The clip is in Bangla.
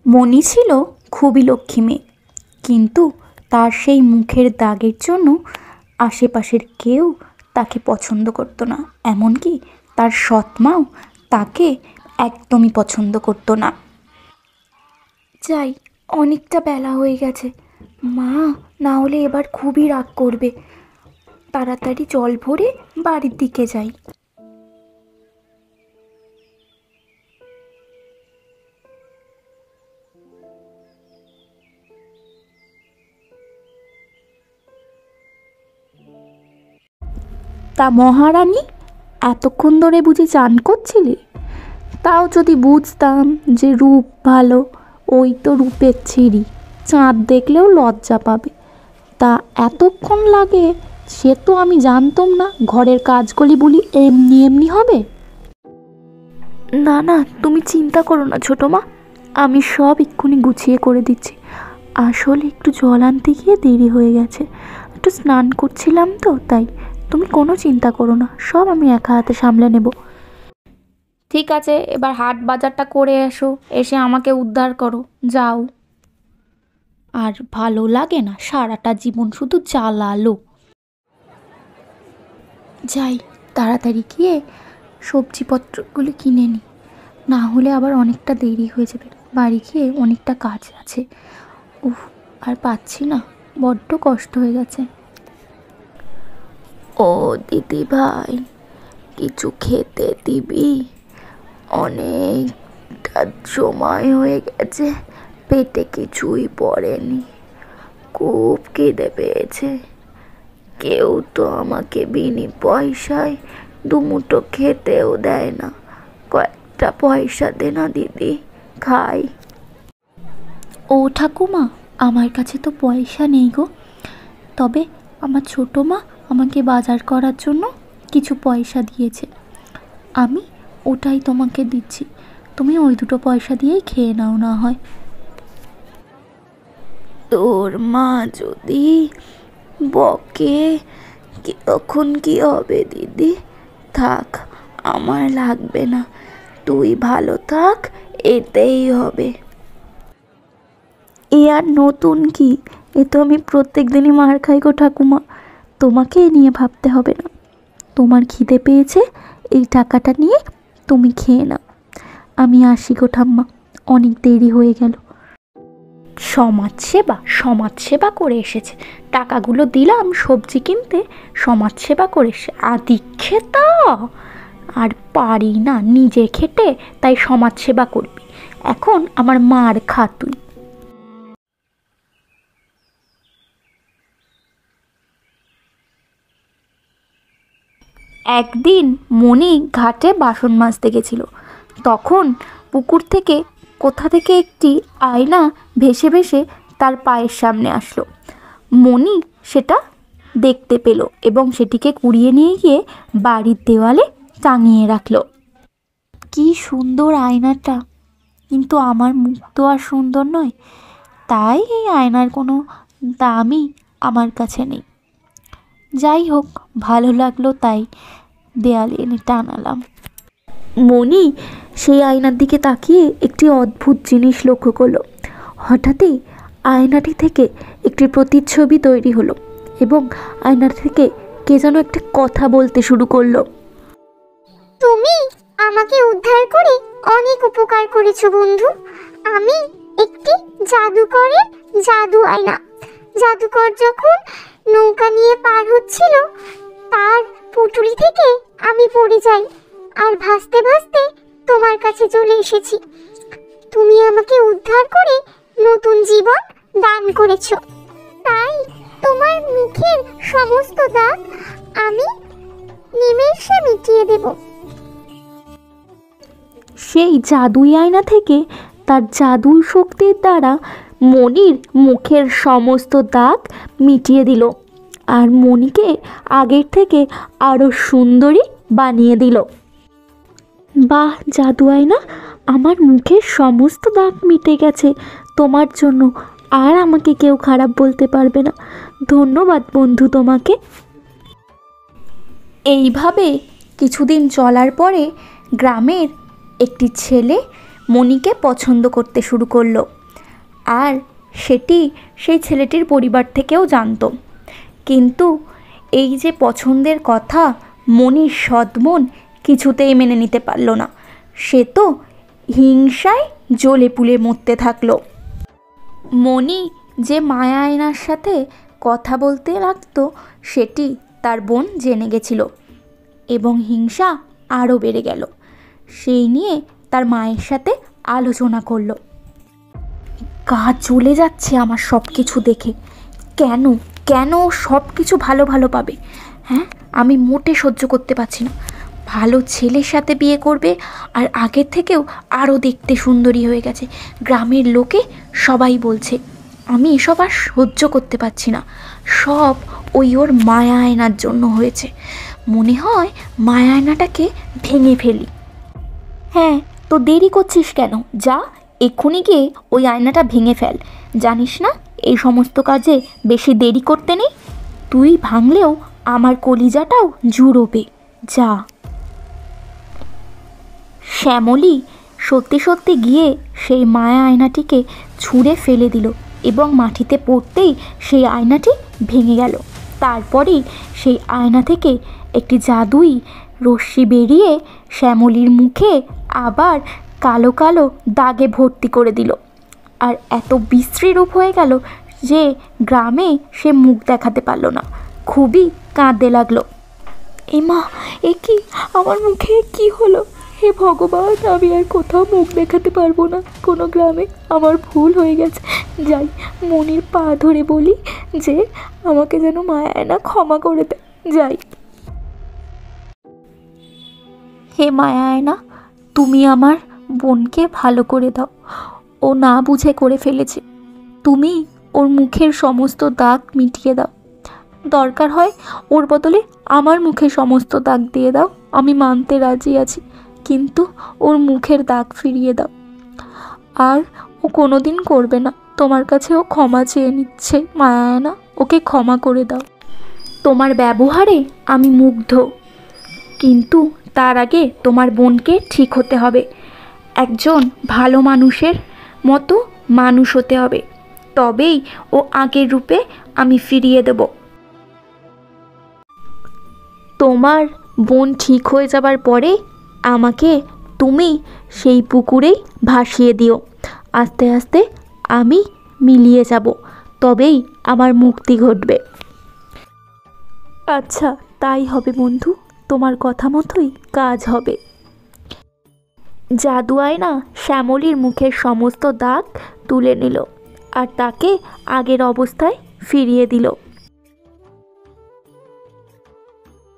মণি ছিল খুবই লক্ষ্মী মেয়ে, কিন্তু তার সেই মুখের দাগের জন্য আশেপাশের কেউ তাকে পছন্দ করতো না, এমনকি তার সৎমাও তাকে একদমই পছন্দ করতো না। যাই, অনেকটা বেলা হয়ে গেছে, মা না হলে এবার খুবই রাগ করবে। তাড়াতাড়ি জল ভরে বাড়ির দিকে যাই। তা মহারানী, এতক্ষণ ধরে বুঝি চান করছিলে? তাও যদি বুঝতাম যে রূপ ভালো, ওই তো রূপের ছিরি, চাঁদ দেখলেও লজ্জা পাবে। তা এতক্ষণ লাগে সে তো আমি জানতাম না। ঘরের কাজগুলি বলি এমনি এমনি হবে? না না, তুমি চিন্তা করো না ছোটো মা, আমি সব এক্ষুনি গুছিয়ে করে দিচ্ছি। আসলে একটু জল আনতে গিয়ে দেরি হয়ে গেছে, একটু স্নান করছিলাম তো তাই। তুমি কোনো চিন্তা করো না, সব আমি একা হাতে সামলে নেব। ঠিক আছে, এবার হাট বাজারটা করে এসো, এসে আমাকে উদ্ধার করো, যাও। আর ভালো লাগে না, সারাটা জীবন শুধু জ্বালালো। যাই, তাড়াতাড়ি গিয়ে সবজিপত্রগুলো কিনে নিই, না হলে আবার অনেকটা দেরি হয়ে যাবে। বাড়ি গিয়ে অনেকটা কাজ আছে। উফ, আর পাচ্ছি না, বড্ড কষ্ট হয়ে গেছে। ও দিদি ভাই, কিছু খেতে দিবি? অনেকটা সময় হয়ে গেছে, পেটে কিছুই পড়েনি, খুব খিদে পেয়েছে। কেউ তো আমাকে বিনি পয়সায় দুমুঠো খেতেও দেয় না। কয়েকটা পয়সা দে না দিদি, খাই। ও ঠাকুমা, আমার কাছে তো পয়সা নেই গো, তবে আমার ছোটো মা আমাকে বাজার করার জন্য কিছু পয়সা দিয়েছে, আমি ওটাই তোমাকে দিচ্ছি। তুমি ওই দুটো পয়সা দিয়েই খেয়ে নাও না হয়। তোর মা যদি বকে তখন কি হবে দিদি? থাক, আমার লাগবে না, তুই ভালো থাক, এতেই হবে। এ আর নতুন কি, এ তো আমি প্রত্যেক দিনই মার খাই গো ঠাকুমা। তোমাকে এ নিয়ে ভাবতে হবে না, তোমার খিদে পেয়েছে, এই টাকাটা নিয়ে তুমি খেয়ে নাও। আমি আসি গো ঠাম্মা, অনেক দেরি হয়ে গেল। সমাজসেবা করে এসেছে, টাকাগুলো দিলাম সবজি কিনতে, সমাজসেবা করে এসে আদিক্ষেতা। আর পারি না নিজে খেটে, তাই সমাজসেবা করবি? এখন আমার মার খা তুই। একদিন মণি ঘাটে বাসন মাজতে গেছিল, তখন পুকুর থেকে কোথা থেকে একটি আয়না ভেসে ভেসে তার পায়ের সামনে আসলো। মণি সেটা দেখতে পেল এবং সেটিকে কুড়িয়ে নিয়ে গিয়ে বাড়ির দেওয়ালে টাঙিয়ে রাখলো। কি সুন্দর আয়নাটা, কিন্তু আমার মুখ তো আর সুন্দর নয়, তাই এই আয়নার কোনো দামই আমার কাছে নেই। যাই হোক, ভালো লাগলো তাই দেয়ালে এনে টানালাম। মণি সেই আয়নার দিকে তাকিয়ে একটি অদ্ভুত জিনিস লক্ষ্য করলো। হঠাৎই আয়নাটি থেকে একটি প্রতিচ্ছবি তৈরি হলো এবং আয়নার থেকে কে যেন একটা কথা বলতে শুরু করলো। তুমি আমাকে উদ্ধার করে অনেক উপকার করেছো বন্ধু। আমি একটি জাদুকরের জাদু আয়না। জাদুকর যখন নৌকা নিয়ে পার হচ্ছিল, তার পুটুলি থেকে আমি পড়ে যাই আর ভাসতে ভাসতে তোমার কাছে চলে এসেছি। তুমি আমাকে উদ্ধার করে নতুন জীবন দান করেছো, তাই তোমার মুখের সমস্ত দাগ আমি নিমেষে মিটিয়ে দেব। সেই জাদুই আয়না থেকে তার জাদুর শক্তির দ্বারা মণির মুখের সমস্ত দাগ মিটিয়ে দিল আর মণিকে আগের থেকে আরও সুন্দরী বানিয়ে দিল। বাহ জাদু আয়না, আমার মুখের সমস্ত দাগ মিটে গেছে তোমার জন্য, আর আমাকে কেউ খারাপ বলতে পারবে না। ধন্যবাদ বন্ধু তোমাকে। এইভাবে কিছুদিন চলার পরে গ্রামের একটি ছেলে মণিকে পছন্দ করতে শুরু করলো। আর সেটি সেই ছেলেটির পরিবার থেকেও জানতো। কিন্তু এই যে পছন্দের কথা মণির সৎমন কিছুতেই মেনে নিতে পারল না। সে তো হিংসায় জ্বলে পুড়ে মরতে থাকলো। মণি যে মায়া আয়নার সাথে কথা বলতে লাগতো সেটি তার বোন জেনে গেছিল এবং হিংসা আরও বেড়ে গেল। সেই নিয়ে তার মায়ের সাথে আলোচনা করলো। গা জ্বলে যাচ্ছে আমার সব কিছু দেখে। কেন কেন সব কিছু ভালো ভালো পাবে? হ্যাঁ, আমি মোটে সহ্য করতে পারছি না। ভালো ছেলের সাথে বিয়ে করবে আর আগের থেকেও আরও দেখতে সুন্দরী হয়ে গেছে। গ্রামের লোকে সবাই বলছে। আমি এসব আর সহ্য করতে পারছি না। সব ওই ওর মায়া আয়নার জন্য হয়েছে। মনে হয় মায়া আয়নাটাকে ভেঙে ফেলি। হ্যাঁ, তো দেরি করছিস কেন? যা এক্ষুনি গিয়ে ওই আয়নাটা ভেঙে ফেল। জানিস না এই সমস্ত কাজে বেশি দেরি করতে নেই। তুই ভাঙলেও আমার কলিজাটাও জুড়োবে। যা। শ্যামলী সত্যি সত্যি গিয়ে সেই মায়া আয়নাটিকে ছুঁড়ে ফেলে দিল এবং মাটিতে পড়তেই সেই আয়নাটি ভেঙে গেল। তারপরেই সেই আয়না থেকে একটি জাদুই রশ্মি বেরিয়ে শ্যামলীর মুখে আবার কালো কালো দাগে ভর্তি করে দিল। আর এত বিশ্রী রূপ হয়ে গেল যে গ্রামে সে মুখ দেখাতে পারল না। খুবই কাঁদতে লাগলো। মা, এ কি আমার মুখে কি হলো? হে ভগবান, আমি আর কোথাও মুখ দেখাতে পারবো না কোনো গ্রামে। আমার ভুল হয়ে গেছে। যাই মনির পা ধরে বলি যে আমাকে যেন মায়া আয়না ক্ষমা করে দেয়। যাই। হে মায়া আয়না, তুমি আমার বোনকে ভালো করে দাও। ও না বুঝে করে ফেলেছে। তুমি ওর মুখের সমস্ত দাগ মিটিয়ে দাও। দরকার হয় ওর বদলে আমার মুখে সমস্ত দাগ দিয়ে দাও। আমি মানতে রাজি আছি, কিন্তু ওর মুখের দাগ ফিরিয়ে দাও। আর ও কোনো দিন করবে না। তোমার কাছে ও ক্ষমা চেয়ে নিচ্ছে মায়া আয়না, ওকে ক্ষমা করে দাও। তোমার ব্যবহারে আমি মুগ্ধ, কিন্তু তার আগে তোমার বোনকে ঠিক হতে হবে। একজন ভালো মানুষের মতো মানুষ হতে হবে, তবেই ও আগের রূপে আমি ফিরিয়ে দেব। তোমার বোন ঠিক হয়ে যাবার পরে আমাকে তুমি সেই পুকুরেই ভাসিয়ে দিও। আস্তে আস্তে আমি মিলিয়ে যাব, তবেই আমার মুক্তি ঘটবে। আচ্ছা, তাই হবে বন্ধু, তোমার কথা মতোই কাজ হবে। জাদু আয়না শ্যামলীর মুখের সমস্ত দাগ তুলে নিল আর তাকে আগের অবস্থায় ফিরিয়ে দিল।